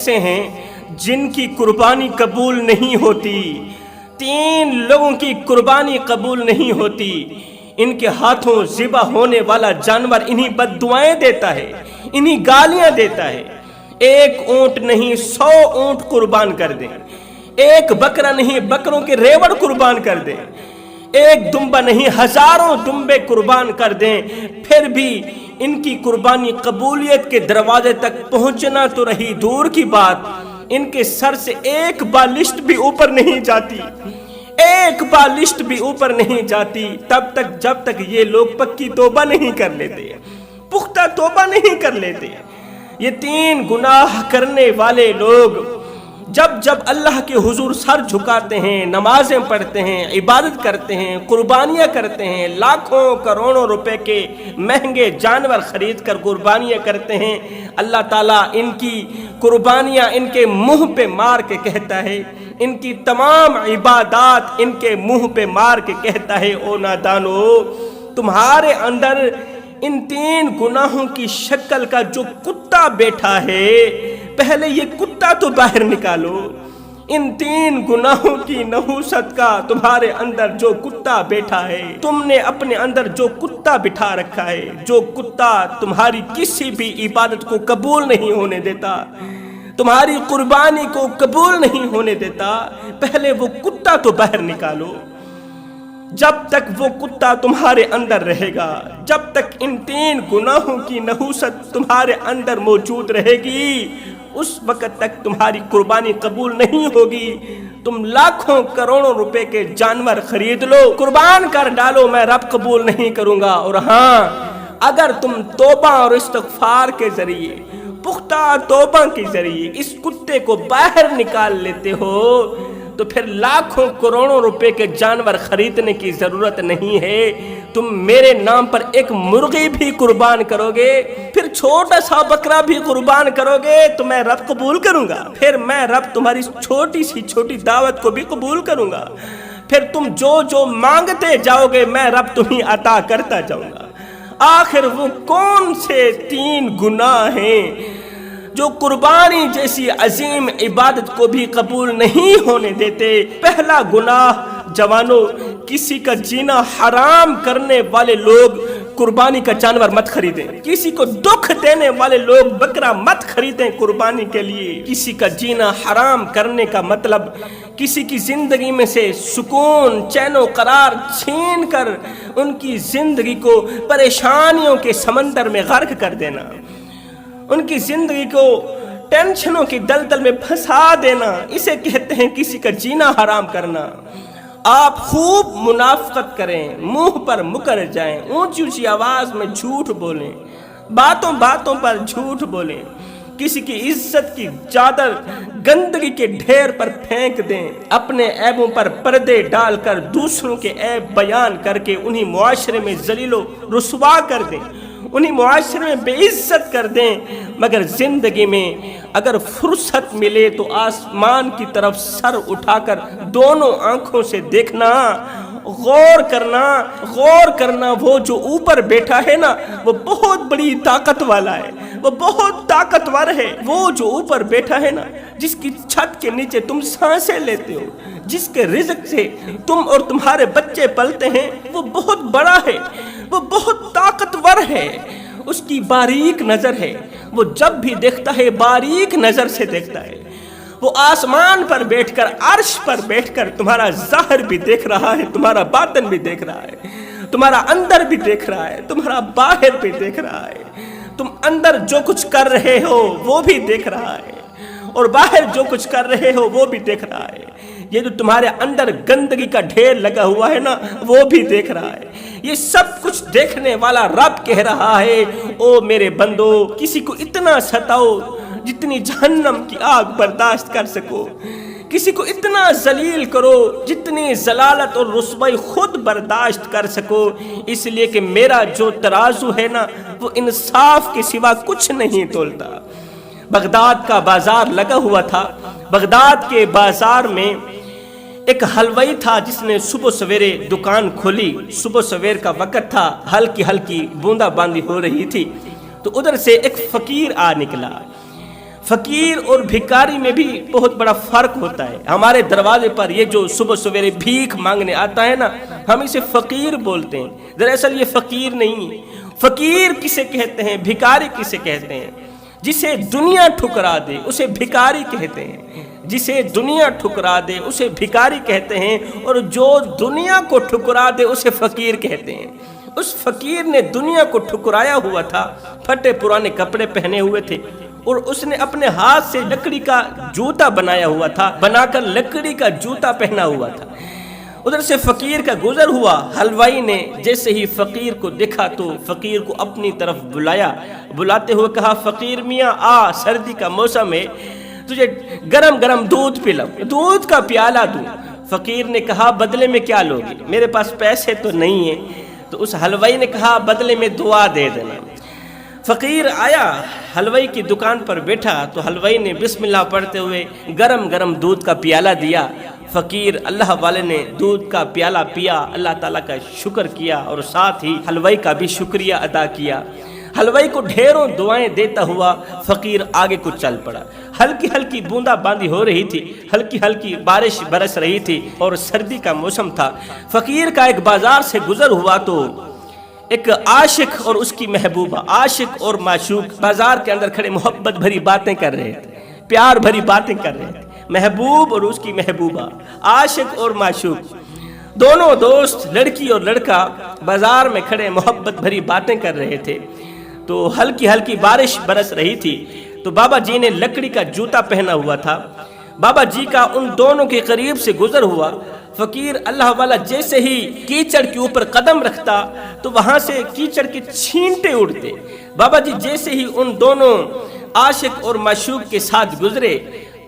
ایسے ہیں جن کی قربانی قبول نہیں ہوتی، 3 لوگوں کی قربانی قبول نہیں ہوتی۔ ان کے ہاتھوں ذبح ہونے والا جانور انہی بد دعائیں دیتا ہے، انہی گالیاں دیتا ہے۔ 1 اونٹ نہیں 100 اونٹ قربان کر دیں، 1 بکرا نہیں بکروں کے ریوڑ قربان کر دیں، 1 دمبا نہیں ہزاروں دمبے قربان کر دیں، پھر بھی ان کی قربانی قبولیت کے دروازے تک پہنچنا تو رہی دور کی بات، ان کے سر سے 1 بالشت بھی اوپر نہیں جاتی، 1 بالشت بھی اوپر نہیں جاتی، تب تک جب تک یہ لوگ پکی توبہ نہیں کر لیتے، پختہ توبہ نہیں کر لیتے۔ یہ 3 گناہ کرنے والے لوگ جب اللہ کے حضور سر جھکاتے ہیں، نمازیں پڑھتے ہیں، عبادت کرتے ہیں، قربانیاں کرتے ہیں، لاکھوں کروڑوں روپے کے مہنگے جانور خرید کر قربانیاں کرتے ہیں، اللہ تعالیٰ ان کی قربانیاں ان کے منہ پہ مار کے کہتا ہے، ان کی تمام عبادات ان کے منہ پہ مار کے کہتا ہے، او نادانو، تمہارے اندر ان 3 گناہوں کی شکل کا جو کتا بیٹھا ہے، پہلے یہ کتا تو باہر نکالو۔ ان 3 گناہوں کی نحوست کا تمہارے اندر جو کتا بیٹھا ہے، تم نے اپنے اندر جو کتا بٹھا رکھا ہے، جو کتا تمہاری کسی بھی عبادت کو قبول نہیں ہونے دیتا، تمہاری قربانی کو قبول نہیں ہونے دیتا، پہلے وہ کتا تو باہر نکالو۔ جب تک وہ کتا تمہارے اندر رہے گا، جب تک ان 3 گناہوں کی نحوست تمہارے اندر موجود رہے گی، اس وقت تک تمہاری قربانی قبول نہیں ہوگی۔ تم لاکھوں کروڑوں روپے کے جانور خرید لو، قربان کر ڈالو، میں رب قبول نہیں کروں گا۔ اور ہاں، اگر تم توبہ اور استغفار کے ذریعے، پختہ توبہ کے ذریعے اس کتے کو باہر نکال لیتے ہو، تو پھر لاکھوں کروڑوں روپے کے جانور خریدنے کی ضرورت نہیں ہے۔ تم میرے نام پر 1 مرغی بھی قربان کرو گے، پھر چھوٹا سا بکرا بھی قربان کرو گے، تو میں رب قبول کروں گا۔ پھر میں رب تمہاری چھوٹی سی چھوٹی دعوت کو بھی قبول کروں گا۔ پھر تم جو مانگتے جاؤ گے، میں رب تمہیں عطا کرتا جاؤں گا۔ آخر وہ کون سے 3 گناہ ہیں جو قربانی جیسی عظیم عبادت کو بھی قبول نہیں ہونے دیتے؟ پہلا گناہ جوانوں، کسی کا جینا حرام کرنے والے لوگ قربانی کا جانور مت خریدیں۔ کسی کو دکھ دینے والے لوگ بکرا مت خریدیں قربانی کے لیے۔ کسی کا جینا حرام کرنے کا مطلب کسی کی زندگی میں سے سکون، چین و قرار چھین کر ان کی زندگی کو پریشانیوں کے سمندر میں غرق کر دینا، ان کی زندگی کو ٹینشنوں کی دلدل میں پھنسا دینا، اسے کہتے ہیں کسی کا جینا حرام کرنا۔ آپ خوب منافقت کریں، منہ پر مکر جائیں، اونچی اونچی آواز میں جھوٹ بولیں، باتوں باتوں پر جھوٹ بولیں، کسی کی عزت کی چادر گندگی کے ڈھیر پر پھینک دیں، اپنے عیبوں پر پردے ڈال کر دوسروں کے عیب بیان کر کے انہیں معاشرے میں ذلیل و رسوا کر دیں، انہیں معاشرے میں بے عزت کر دیں۔ مگر زندگی میں اگر فرصت ملے تو آسمان کی طرف سر اٹھا کر دونوں آنکھوں سے دیکھنا، غور کرنا، وہ جو اوپر بیٹھا ہے نا، وہ بہت بڑی طاقت والا ہے، وہ بہت طاقتور ہے۔ وہ جو اوپر بیٹھا ہے نا، جس کی چھت کے نیچے تم سانسیں لیتے ہو، جس کے رزق سے تم اور تمہارے بچے پلتے ہیں، وہ بہت بڑا ہے، وہ بہت طاقتور ہے، اس کی باریک نظر ہے، وہ جب بھی دیکھتا ہے باریک نظر سے دیکھتا ہے۔ وہ آسمان پر بیٹھ کر، عرش پر بیٹھ کر تمہارا ظاہر بھی دیکھ رہا ہے، تمہارا باطن بھی دیکھ رہا ہے، تمہارا اندر بھی دیکھ رہا ہے، تمہارا باہر بھی دیکھ رہا ہے، تم اندر جو کچھ کر رہے ہو وہ بھی دیکھ رہا ہے، اور باہر جو کچھ کر رہے ہو وہ بھی دیکھ رہا ہے۔ یہ جو تمہارے اندر گندگی کا ڈھیر لگا ہوا ہے نا، وہ بھی دیکھ رہا ہے۔ یہ سب کچھ دیکھنے والا رب کہہ رہا ہے، او میرے بندو، کسی کو اتنا ستاؤ جتنی جہنم کی آگ برداشت کر سکو، کسی کو اتنا ذلیل کرو جتنی ذلالت اور رسوائی خود برداشت کر سکو، اس لیے کہ میرا جو ترازو ہے نا، وہ انصاف کے سوا کچھ نہیں تولتا۔ بغداد کا بازار لگا ہوا تھا، بغداد کے بازار میں ایک حلوائی تھا جس نے صبح سویرے دکان کھولی۔ صبح سویر کا وقت تھا، ہلکی ہلکی بوندا باندی ہو رہی تھی، تو ادھر سے ایک فقیر آ نکلا۔ فقیر اور بھکاری میں بھی بہت بڑا فرق ہوتا ہے. ہمارے دروازے پر یہ جو صبح سویرے بھیک مانگنے آتا ہے نا، ہم اسے فقیر بولتے ہیں. دراصل یہ فقیر نہیں ہے. فقیر کسے کہتے ہیں، بھکاری کسے کہتے ہیں؟ جسے دنیا ٹھکرا دے اسے بھکاری کہتے ہیں. جسے دنیا ٹھکرا دے اسے بھکاری کہتے ہیں، اور جو دنیا کو ٹھکرا دے اسے فقیر کہتے ہیں. اس فقیر نے دنیا کو ٹھکرایا ہوا تھا، پھٹے پرانے کپڑے پہنے ہوئے تھے، اور اس نے اپنے ہاتھ سے لکڑی کا جوتا بنایا ہوا تھا، بنا کر لکڑی کا جوتا پہنا ہوا تھا. ادھر سے فقیر کا گزر ہوا. حلوائی نے جیسے ہی فقیر کو دیکھا تو فقیر کو اپنی طرف بلایا. بلاتے ہوئے کہا، فقیر میاں آ، سردی کا موسم ہے، تجھے گرم گرم دودھ پلاؤں، دودھ کا پیالہ دوں. فقیر نے کہا، بدلے میں کیا لوگے؟ میرے پاس پیسے تو نہیں ہیں. تو اس حلوائی نے کہا، بدلے میں دعا دے دینا. فقیر آیا، حلوائی کی دکان پر بیٹھا تو حلوائی نے بسم اللہ پڑھتے ہوئے گرم گرم دودھ کا پیالہ دیا. فقیر اللہ والے نے دودھ کا پیالہ پیا، اللہ تعالیٰ کا شکر کیا، اور ساتھ ہی حلوائی کا بھی شکریہ ادا کیا. حلوائی کو ڈھیروں دعائیں دیتا ہوا فقیر آگے کو چل پڑا. ہلکی ہلکی بوندا باندی ہو رہی تھی، ہلکی ہلکی بارش برس رہی تھی، اور سردی کا موسم تھا. فقیر کا ایک بازار سے گزر ہوا تو ایک عاشق اور اس کی محبوبہ، عاشق اور معشوق بازار کے اندر کھڑے محبت بھری باتیں کر رہے تھے، پیار بھری باتیں کر رہے تھے. محبوب اور اس کی محبوبہ، عاشق اور معشوق، دونوں دوست، لڑکی اور لڑکا بازار میں کھڑے محبت بھری باتیں کر رہے تھے. تو ہلکی ہلکی بارش برس رہی تھی. تو بابا جی نے لکڑی کا جوتا پہنا ہوا تھا. بابا جی کا ان دونوں کے قریب سے گزر ہوا. فقیر اللہ والا جیسے ہی کیچڑ کے اوپر قدم رکھتا تو وہاں سے کیچڑ کے چھینٹے اڑتے. بابا جی جیسے ہی ان دونوں عاشق اور معشوق کے ساتھ گزرے،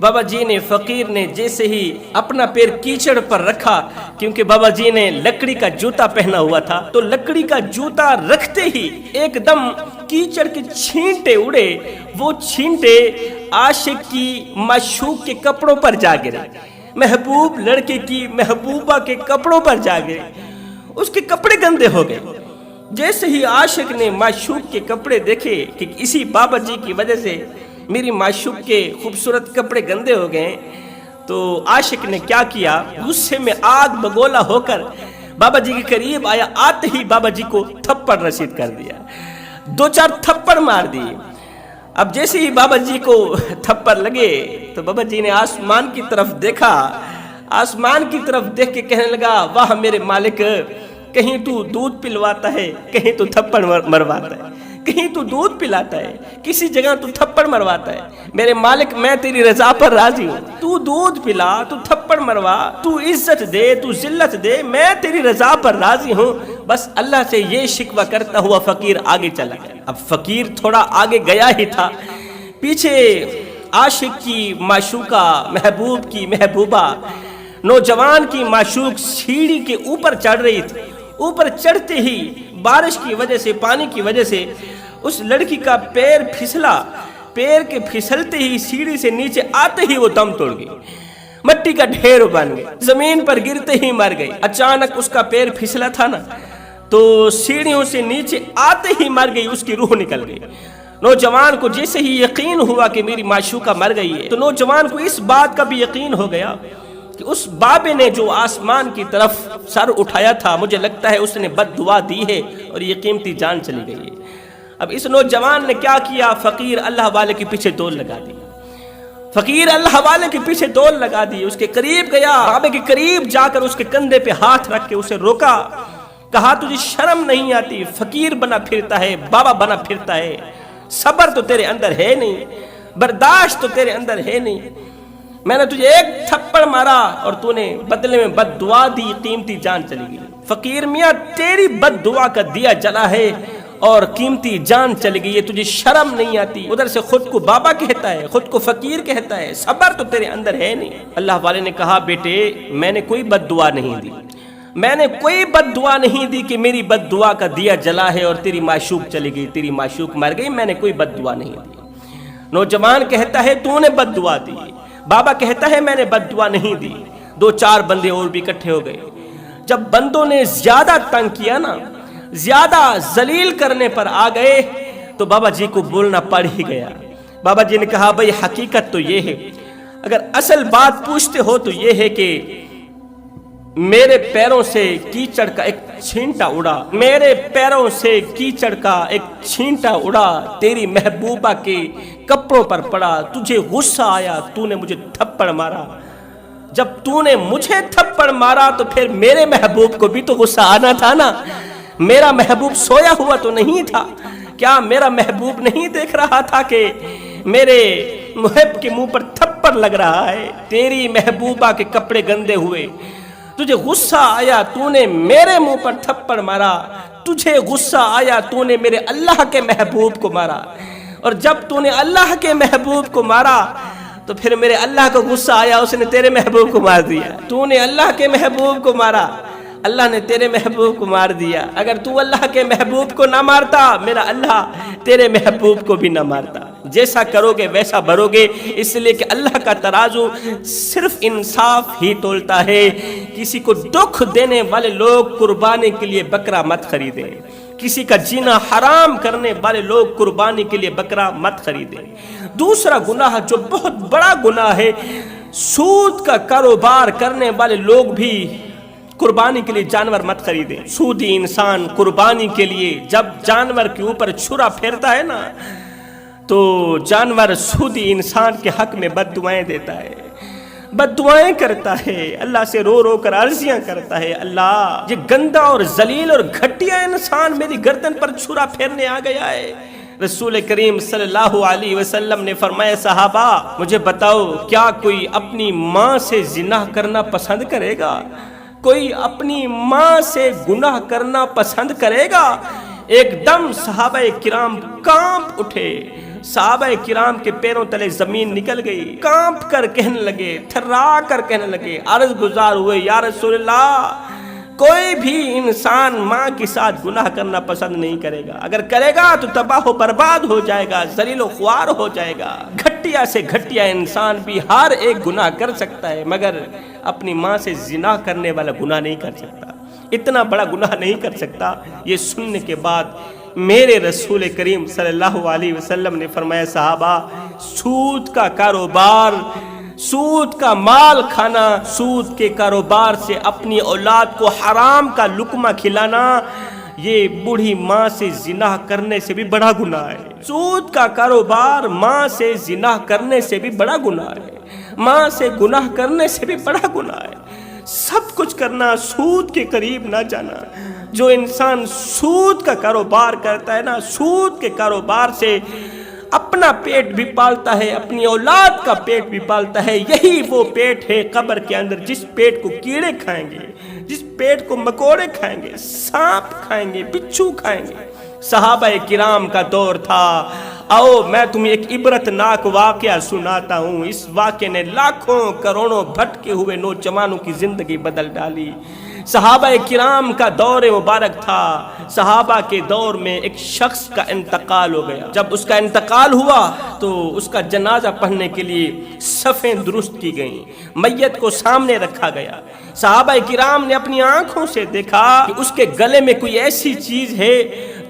بابا جی نے، فقیر نے جیسے ہی اپنا پیر کیچڑ پر رکھا، کیونکہ بابا جی نے لکڑی کا جوتا پہنا ہوا تھا، تو لکڑی کا جوتا رکھتے ہی ایک دم کیچڑ کے چھینٹے اڑے. وہ چھینٹے عاشق کی معشوق کے کپڑوں پر جا گرے، محبوب لڑکے کی محبوبہ کے کپڑوں پر جا گرے. اس کے کپڑے گندے ہو گئے. جیسے ہی عاشق نے معشوق کے کپڑے دیکھے کہ اسی بابا جی کی وجہ سے میری معشوق کے خوبصورت کپڑے گندے ہو گئے، تو عاشق نے کیا کیا، غصے میں آگ بگولا ہو کر بابا جی کے قریب آیا. آتے ہی بابا جی کو تھپڑ رسید کر دیا، 2-4 تھپڑ مار دیے. اب جیسے ہی بابا جی کو تھپڑ لگے تو بابا جی نے آسمان کی طرف دیکھا. آسمان کی طرف دیکھ کے کہنے لگا، واہ میرے مالک، کہیں تو دودھ پلواتا ہے، کہیں تو تھپڑ مرواتا ہے، کہیں تو دودھ پلاتا ہے، کسی جگہ تو تھپڑ مرواتا ہے. میرے مالک، میں تیری رضا پر راضی ہوں. تو دودھ پلا، تو تھپڑ مروا، تو عزت دے، تو ذلت دے، میں تیری رضا پر راضی ہوں. بس اللہ سے یہ شکوہ کرتا ہوا فقیر آگے چلا گیا. اب فقیر تھوڑا آگے گیا ہی تھا، پیچھے عاشق کی معشوقہ، محبوب کی محبوبہ، نوجوان کی معشوق سیڑھی کے اوپر چڑھ رہی تھی. اوپر چڑھتے ہی بارش کی وجہ سے، پانی کی وجہ سے اس لڑکی کا پیر پھسلا. پیر کے پھسلتے ہی سیڑھی سے نیچے آتے ہی وہ دم توڑ گئی، مٹی کا ڈھیر بن گئی، زمین پر گرتے ہی مر گئی. اچانک اس کا پیر پھسلا تھا نا، تو سیڑھیوں سے نیچے آتے ہی مر گئی، اس کی روح نکل گئی. نوجوان کو جیسے ہی یقین ہوا کہ میری معشوقہ مر گئی ہے، تو نوجوان کو اس بات کا بھی یقین ہو گیا کہ اس بابے نے جو آسمان کی طرف سر اٹھایا تھا، مجھے لگتا ہے اس نے بد دعا دی ہے اور یہ قیمتی جان چلی گئی ہے. اب اس نوجوان نے کیا کیا، فقیر اللہ والے کے پیچھے دوڑ لگا دی. فقیر اللہ والے کے پیچھے دوڑ لگا دی، اس کے قریب گیا، بابے کے قریب جا کر اس کے کندھے پہ ہاتھ رکھ کے اسے روکا. کہا، تجھے شرم نہیں آتی؟ فقیر بنا پھرتا ہے، بابا بنا پھرتا ہے. صبر تو تیرے اندر ہے نہیں، برداشت تو تیرے اندر ہے نہیں. میں نے تجھے ایک تھپڑ مارا اور تو نے بدلے میں بد دعا دی، قیمتی جان چلی گئی. فقیر میاں، تیری بد دعا کا دیا جلا ہے اور قیمتی جان چلی گئی ہے، تجھے شرم نہیں آتی؟ ادھر سے خود کو بابا کہتا ہے، خود کو فقیر کہتا ہے، صبر تو تیرے اندر ہے نہیں. اللہ والے نے کہا، بیٹے، میں نے کوئی بد دعا نہیں دی، میں نے کوئی بد دعا نہیں دی کہ میری بد دعا کا دیا جلا ہے اور تیری معشوق چلی گئی، تیری معشوق مر گئی. میں نے کوئی بد دعا نہیں دی. نوجوان کہتا ہے، تو نے بد دعا دی. بابا کہتا ہے، میں نے بد دعا نہیں دی. 2-4 بندے اور بھی اکٹھے ہو گئے. جب بندوں نے زیادہ تنگ کیا نا، زیادہ ذلیل کرنے پر آ گئے، تو بابا جی کو بولنا پڑ ہی گیا. بابا جی نے کہا بھئی حقیقت تو یہ ہے، اگر اصل بات پوچھتے ہو تو یہ ہے کہ میرے پیروں سے کیچڑ کا ایک چھینٹا اڑا، میرے پیروں سے کیچڑ کا ایک چھینٹا اڑا، تیری محبوبہ کے کپڑوں پر پڑا، تجھے غصہ آیا، تو نے مجھے تھپڑ مارا۔ جب تو نے مجھے تھپڑ مارا تو پھر میرے محبوب کو بھی تو غصہ آنا تھا نا۔ میرا محبوب سویا ہوا تو نہیں تھا، کیا میرا محبوب نہیں دیکھ رہا تھا کہ میرے محب کے منہ پر تھپڑ لگ رہا ہے؟ تیری محبوبہ کے کپڑے گندے ہوئے، تجھے غصہ آیا، تو نے میرے منہ پر تھپڑ مارا، تجھے غصہ آیا، تو نے میرے اللہ کے محبوب کو مارا، اور جب تو نے اللہ کے محبوب کو مارا تو پھر میرے اللہ کو غصہ آیا، اس نے تیرے محبوب کو مار دیا۔ تو نے اللہ کے محبوب کو مارا، اللہ نے تیرے محبوب کو مار دیا۔ اگر تو اللہ کے محبوب کو نہ مارتا، میرا اللہ تیرے محبوب کو بھی نہ مارتا۔ جیسا کرو گے ویسا بھرو گے، اس لیے کہ اللہ کا ترازو صرف انصاف ہی تولتا ہے۔ کسی کو دکھ دینے والے لوگ قربانی کے لیے بکرا مت خریدیں، کسی کا جینا حرام کرنے والے لوگ قربانی کے لیے بکرا مت خریدیں۔ دوسرا گناہ جو بہت بڑا گناہ ہے، سود کا کاروبار کرنے والے لوگ بھی قربانی کے لیے جانور مت خریدیں۔ سودی انسان قربانی کے لیے جب جانور کے اوپر چھرا پھیرتا ہے نا، تو جانور سودی انسان کے حق میں بد دعائیں دیتا ہے، بد دعائیں کرتا ہے، اللہ سے رو رو کر عرضیاں کرتا ہے، اللہ یہ گندا اور ذلیل اور گھٹیا انسان میری گردن پر چھرا پھیرنے آ گیا ہے۔ رسول کریم صلی اللہ علیہ وسلم نے فرمایا، صحابہ مجھے بتاؤ کیا کوئی اپنی ماں سے زنا کرنا پسند کرے گا؟ کوئی اپنی ماں سے گناہ کرنا پسند کرے گا؟ ایک دم صحابہ کرام کانپ اٹھے، صحابہ کرام کے پیروں تلے زمین نکل گئی، کانپ کر کہنے لگے، تھرا کر کہنے لگے، عرض گزار ہوئے، یا رسول اللہ کوئی بھی انسان ماں کے ساتھ گناہ کرنا پسند نہیں کرے گا، اگر کرے گا تو تباہ و برباد ہو جائے گا، ذلیل و خوار ہو جائے گا۔ گھٹیا سے گھٹیا انسان بھی ہر ایک گناہ کر سکتا ہے، مگر اپنی ماں سے زنا کرنے والا گناہ نہیں کر سکتا، اتنا بڑا گناہ نہیں کر سکتا۔ یہ سننے کے بعد میرے رسول کریم صلی اللہ علیہ وسلم نے فرمایا، صحابہ سود کا کاروبار، سود کا مال کھانا، سود کے کاروبار سے اپنی اولاد کو حرام کا لقمہ کھلانا، یہ بوڑھی ماں سے زنا کرنے سے بھی بڑا گناہ ہے۔ سود کا کاروبار ماں سے زنا کرنے سے بھی بڑا گناہ ہے، ماں سے گناہ کرنے سے بھی بڑا گناہ ہے۔ سب کچھ کرنا، سود کے قریب نہ جانا۔ جو انسان سود کا کاروبار کرتا ہے نا، سود کے کاروبار سے اپنا پیٹ بھی پالتا ہے، اپنی اولاد کا پیٹ بھی پالتا ہے۔ یہی وہ پیٹ ہے قبر کے اندر جس پیٹ کو کیڑے کھائیں گے، جس پیٹ کو مکوڑے کھائیں گے، سانپ کھائیں گے، بچھو کھائیں گے۔ صحابہ کرام کا دور تھا۔ آؤ میں تمہیں ایک عبرت ناک واقعہ سناتا ہوں۔ اس واقعے نے لاکھوں کروڑوں بھٹکے ہوئے نوجوانوں کی زندگی بدل ڈالی۔ صحابہ کرام کا دور مبارک تھا۔ صحابہ کے دور میں ایک شخص کا انتقال ہو گیا۔ جب اس کا انتقال ہوا تو اس کا جنازہ پڑھنے کے لیے صفیں درست کی گئیں، میت کو سامنے رکھا گیا۔ صحابہ کرام نے اپنی آنکھوں سے دیکھا کہ اس کے گلے میں کوئی ایسی چیز ہے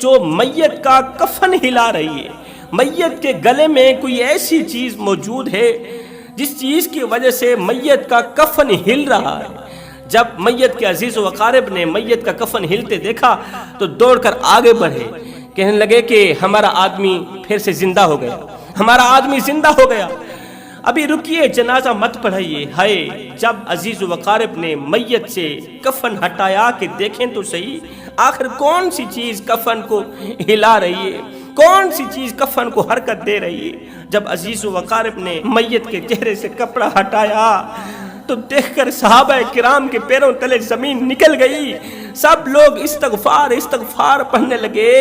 جو میت کا کفن ہلا رہی ہے، میت کے گلے میں کوئی ایسی چیز موجود ہے جس چیز کی وجہ سے میت کا کفن ہل رہا ہے۔ جب میت کے عزیز و اقارب نے میت کا کفن ہلتے دیکھا تو دوڑ کر آگے بڑھے، کہنے لگے کہ ہمارا آدمی پھر سے زندہ ہو گیا، ہمارا آدمی زندہ ہو گیا، ابھی رکیے، جنازہ مت پڑھائیے۔ ہائے، جب عزیز و اقارب نے میت سے کفن ہٹایا کہ دیکھیں تو صحیح آخر کون سی چیز کفن کو ہلا رہی ہے، کون سی چیز کفن کو حرکت دے رہی ہے۔ جب عزیز و اقارب نے میت کے چہرے سے کپڑا ہٹایا تو دیکھ کر صحابہ کرام کے پیروں تلے زمین نکل گئی۔ سب لوگ استغفار استغفار پڑھنے لگے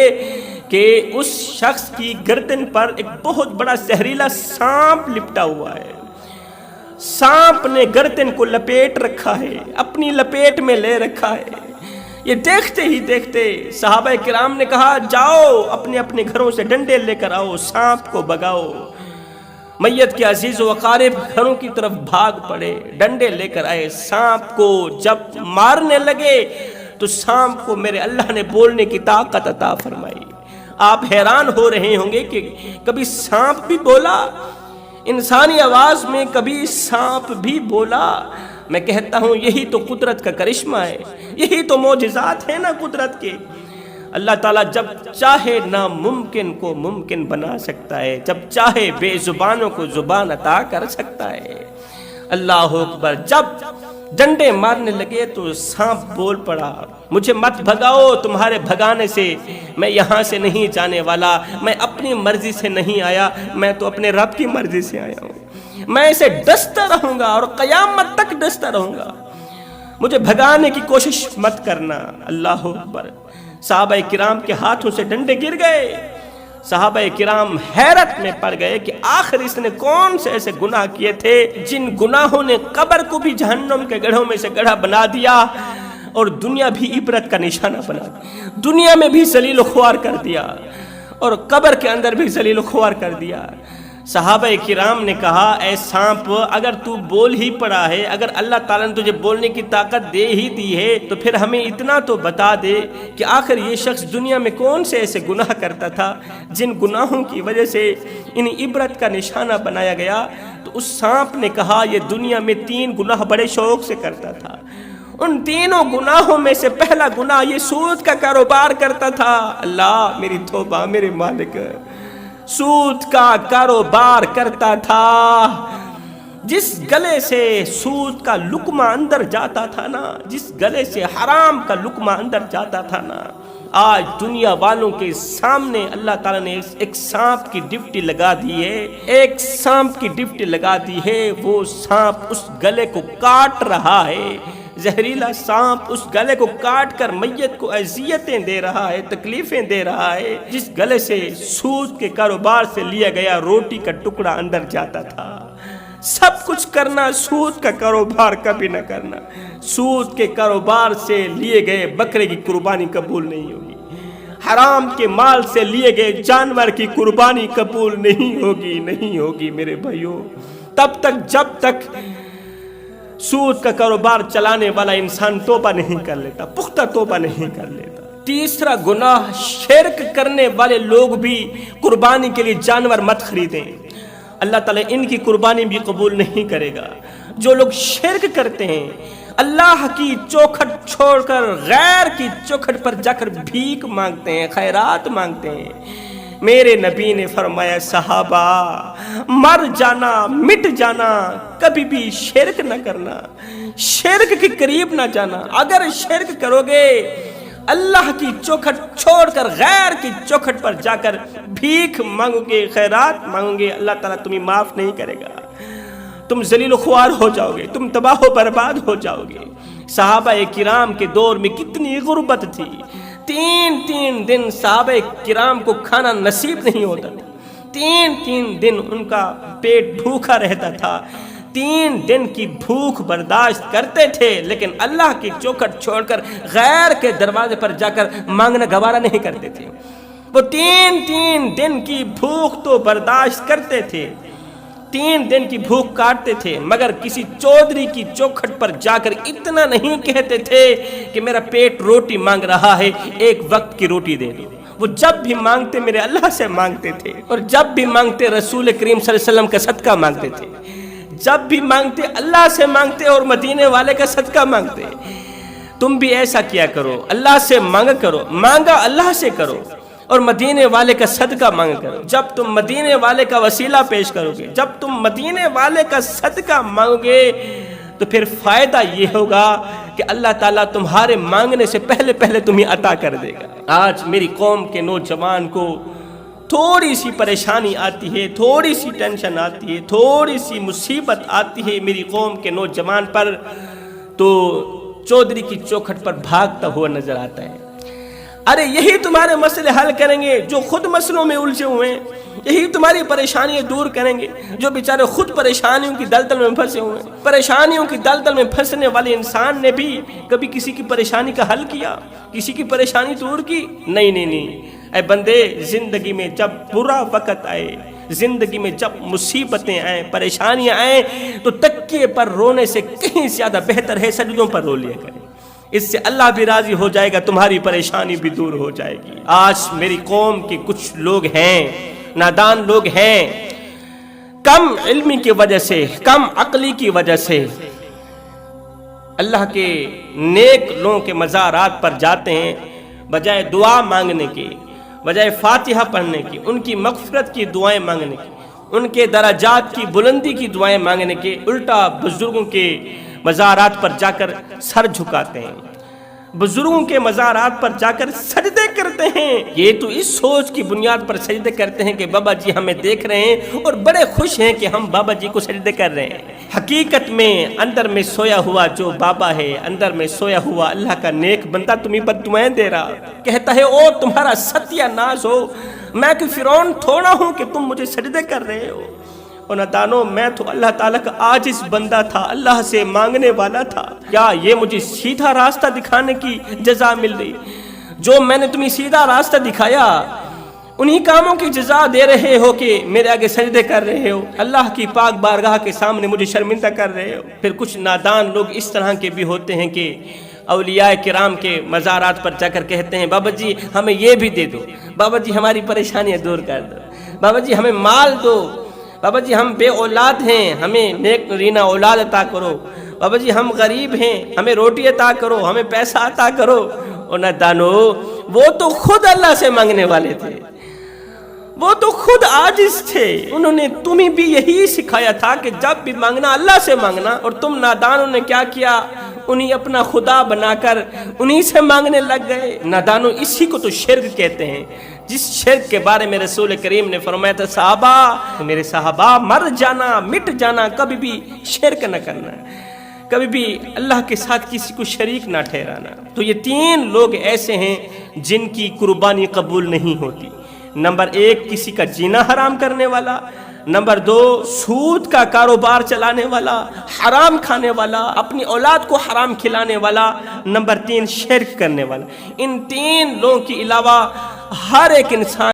کہ اس شخص کی گردن پر ایک بہت بڑا زہریلا سانپ لپٹا ہوا ہے، سانپ نے گردن کو لپیٹ رکھا ہے، اپنی لپیٹ میں لے رکھا ہے۔ یہ دیکھتے ہی دیکھتے صحابہ کرام نے کہا، جاؤ اپنے اپنے گھروں سے ڈنڈے لے کر آؤ، سانپ کو بگاؤ۔ میت کے عزیز و اقارب گھروں کی طرف بھاگ پڑے، ڈنڈے لے کر آئے، سانپ کو جب مارنے لگے تو سانپ کو میرے اللہ نے بولنے کی طاقت عطا فرمائی۔ آپ حیران ہو رہے ہوں گے کہ کبھی سانپ بھی بولا، انسانی آواز میں کبھی سانپ بھی بولا۔ میں کہتا ہوں یہی تو قدرت کا کرشمہ ہے، یہی تو معجزات ہیں نا قدرت کے۔ اللہ تعالیٰ جب چاہے ناممکن کو ممکن بنا سکتا ہے، جب چاہے بے زبانوں کو زبان عطا کر سکتا ہے۔ اللہ اکبر۔ جب ڈنڈے مارنے لگے تو سانپ بول پڑا، مجھے مت بھگاؤ، تمہارے بھگانے سے میں یہاں سے نہیں جانے والا، میں اپنی مرضی سے نہیں آیا، میں تو اپنے رب کی مرضی سے آیا ہوں، میں اسے ڈستا رہوں گا اور قیامت تک ڈستا رہوں گا، مجھے بھگانے کی کوشش مت کرنا۔ اللہ اکبر۔ صحابہ کرام کے ہاتھوں سے ڈنڈے گر گئے، صحابہ کرام حیرت میں پڑ گئے کہ آخر اس نے کون سے ایسے گناہ کیے تھے جن گناہوں نے قبر کو بھی جہنم کے گڑھوں میں سے گڑھا بنا دیا اور دنیا بھی عبرت کا نشانہ بنا دیا، دنیا میں بھی ذلیل و خوار کر دیا اور قبر کے اندر بھی ذلیل و خوار کر دیا۔ صحابہ کرام نے کہا، اے سانپ، اگر تو بول ہی پڑا ہے، اگر اللہ تعالیٰ نے تجھے بولنے کی طاقت دے ہی دی ہے تو پھر ہمیں اتنا تو بتا دے کہ آخر یہ شخص دنیا میں کون سے ایسے گناہ کرتا تھا جن گناہوں کی وجہ سے انہیں عبرت کا نشانہ بنایا گیا۔ تو اس سانپ نے کہا، یہ دنیا میں 3 گناہ بڑے شوق سے کرتا تھا، ان تینوں گناہوں میں سے پہلا گناہ یہ سود کا کاروبار کرتا تھا۔ اللہ میری توبہ میرے مالک، سود کا کاروبار کرتا تھا۔ جس گلے سے سود کا لقمہ اندر جاتا تھا نا، جس گلے سے حرام کا لقمہ اندر جاتا تھا نا، آج دنیا والوں کے سامنے اللہ تعالیٰ نے ایک سانپ کی ڈپٹی لگا دی ہے، ایک سانپ کی ڈپٹی لگا دی ہے۔ وہ سانپ اس گلے کو کاٹ رہا ہے، زہریلا سانپ اس گلے کو کاٹ کر میت کو اذیتیں دے رہا ہے، تکلیفیں دے رہا ہے۔ جس گلے سے سود کے کاروبار سے لیا گیا روٹی کا ٹکڑا اندر جاتا تھا، سب کچھ کرنا، سود کا کاروبار کبھی نہ کرنا۔ سود کے کاروبار سے لیے گئے بکرے کی قربانی قبول نہیں ہوگی، حرام کے مال سے لیے گئے جانور کی قربانی قبول نہیں ہوگی، نہیں ہوگی میرے بھائیوں، تب تک جب تک سود کا کاروبار چلانے والا انسان توبہ نہیں کر لیتا، پختہ توبہ نہیں کر لیتا۔ تیسرا گناہ، شرک کرنے والے لوگ بھی قربانی کے لیے جانور مت خریدیں، اللہ تعالیٰ ان کی قربانی بھی قبول نہیں کرے گا۔ جو لوگ شرک کرتے ہیں، اللہ کی چوکھٹ چھوڑ کر غیر کی چوکھٹ پر جا کر بھیک مانگتے ہیں، خیرات مانگتے ہیں، میرے نبی نے فرمایا، صحابہ مر جانا مٹ جانا، کبھی بھی شرک نہ کرنا، شرک کے قریب نہ جانا۔ اگر شرک کرو گے، اللہ کی چوکھٹ چھوڑ کر غیر کی چوکھٹ پر جا کر بھیک مانگو گے، خیرات مانگو گے، اللہ تعالیٰ تمہیں معاف نہیں کرے گا، تم ذلیل و خوار ہو جاؤ گے، تم تباہ و برباد ہو جاؤ گے۔ صحابہ کرام کے دور میں کتنی غربت تھی، 3 دن صحابہ کرام کو کھانا نصیب نہیں ہوتا تھا، 3 دن ان کا پیٹ بھوکا رہتا تھا، 3 دن کی بھوک برداشت کرتے تھے، لیکن اللہ کی چوکھٹ چھوڑ کر غیر کے دروازے پر جا کر مانگنا گوارا نہیں کرتے تھے۔ وہ 3 دن کی بھوک تو برداشت کرتے تھے، 3 دن کی بھوک کاٹتے تھے، مگر کسی چودھری کی چوکھٹ پر جا کر اتنا نہیں کہتے تھے کہ میرا پیٹ روٹی مانگ رہا ہے، 1 وقت کی روٹی دے دو۔ وہ جب بھی مانگتے میرے اللہ سے مانگتے تھے، اور جب بھی مانگتے رسول کریم صلی اللہ علیہ وسلم کا صدقہ مانگتے تھے، جب بھی مانگتے اللہ سے مانگتے اور مدینے والے کا صدقہ مانگتے۔ تم بھی ایسا کیا کرو، اللہ سے مانگا کرو، مانگا اللہ سے کرو اور مدینے والے کا صدقہ مانگ کرو۔ جب تم مدینے والے کا وسیلہ پیش کرو گے، جب تم مدینے والے کا صدقہ مانگو گے تو پھر فائدہ یہ ہوگا کہ اللہ تعالیٰ تمہارے مانگنے سے پہلے تمہیں عطا کر دے گا۔ آج میری قوم کے نوجوان کو تھوڑی سی پریشانی آتی ہے، تھوڑی سی ٹینشن آتی ہے، تھوڑی سی مصیبت آتی ہے میری قوم کے نوجوان پر، تو چودھری کی چوکھٹ پر بھاگتا ہوا نظر آتا ہے۔ ارے یہی تمہارے مسئلے حل کریں گے جو خود مسئلوں میں الجھے ہوئے ہیں، یہی تمہاری پریشانیاں دور کریں گے جو بیچارے خود پریشانیوں کی دلدل میں پھنسے ہوئے ہیں۔ پریشانیوں کی دلدل میں پھنسنے والے انسان نے بھی کبھی کسی کی پریشانی کا حل کیا، کسی کی پریشانی دور کی؟ نہیں۔ اے بندے، زندگی میں جب برا وقت آئے، زندگی میں جب مصیبتیں آئیں، پریشانیاں آئیں، تو تکیے پر رونے سے کہیں زیادہ بہتر ہے سجدوں پر رو لیا کریں۔ اس سے اللہ بھی راضی ہو جائے گا، تمہاری پریشانی بھی دور ہو جائے گی۔ آج میری قوم کے کچھ لوگ ہیں، نادان لوگ ہیں، کم علمی کی وجہ سے، کم عقلی کی وجہ سے اللہ کے نیک لوگوں کے مزارات پر جاتے ہیں، بجائے دعا مانگنے کے، بجائے فاتحہ پڑھنے کی، ان کی مغفرت کی دعائیں مانگنے کی، ان کے درجات کی بلندی کی دعائیں مانگنے کے، الٹا بزرگوں کے مزارات پر جا کر سر جھکاتے ہیں، بزرگوں کے مزارات پر جا کر سجدے کرتے ہیں۔ یہ تو اس سوچ کی بنیاد پر سجدے کرتے ہیں کہ بابا جی ہمیں دیکھ رہے ہیں اور بڑے خوش ہیں کہ ہم بابا جی کو سجدے کر رہے ہیں۔ حقیقت میں اندر میں سویا ہوا جو بابا ہے، اندر میں سویا ہوا اللہ کا نیک بندہ تمہیں بد دعائیں دے رہا، کہتا ہے او تمہارا ستیہ ناز ہو، میں کہ فرعون تھوڑا ہوں کہ تم مجھے سجدے کر رہے ہو۔ اور نادانو، میں تو اللہ تعالیٰ کا عاجز بندہ تھا، اللہ سے مانگنے والا تھا، کیا یہ مجھے سیدھا راستہ دکھانے کی جزا مل رہی؟ جو میں نے تمہیں سیدھا راستہ دکھایا انہی کاموں کی جزا دے رہے ہو کہ میرے آگے سجدے کر رہے ہو، اللہ کی پاک بارگاہ کے سامنے مجھے شرمندہ کر رہے ہو۔ پھر کچھ نادان لوگ اس طرح کے بھی ہوتے ہیں کہ اولیاء کرام کے مزارات پر جا کر کہتے ہیں بابا جی ہمیں یہ بھی دے دو، بابا جی ہماری پریشانیاں دور کر دو، بابا جی ہمیں مال دو، بابا جی ہم بے اولاد ہیں، ہمیں نیک رینا اولاد عطا کرو، بابا جی ہم غریب ہیں، ہمیں روٹی عطا کرو، ہمیں پیسہ عطا کرو۔ اور نادانو، وہ تو خود اللہ سے مانگنے والے تھے، وہ تو خود عاجز تھے، انہوں نے تمہیں بھی یہی سکھایا تھا کہ جب بھی مانگنا اللہ سے مانگنا، اور تم نادانوں نے کیا کیا؟ انہیں اپنا خدا بنا کر انہیں سے مانگنے لگ گئے۔ نادانو، اسی کو تو شرک کہتے ہیں، جس شرک کے بارے میں رسول کریم نے فرمایا تھا صحابہ، میرے صحابہ مر جانا مٹ جانا، کبھی بھی شرک نہ کرنا، کبھی بھی اللہ کے ساتھ کسی کو شریک نہ ٹھہرانا۔ تو یہ تین لوگ ایسے ہیں جن کی قربانی قبول نہیں ہوتی۔ نمبر ایک، کسی کا جینا حرام کرنے والا، نمبر دو، سود کا کاروبار چلانے والا، حرام کھانے والا، اپنی اولاد کو حرام کھلانے والا، نمبر تین، شرک کرنے والا۔ ان تین لوگوں کے علاوہ ہر ایک انسان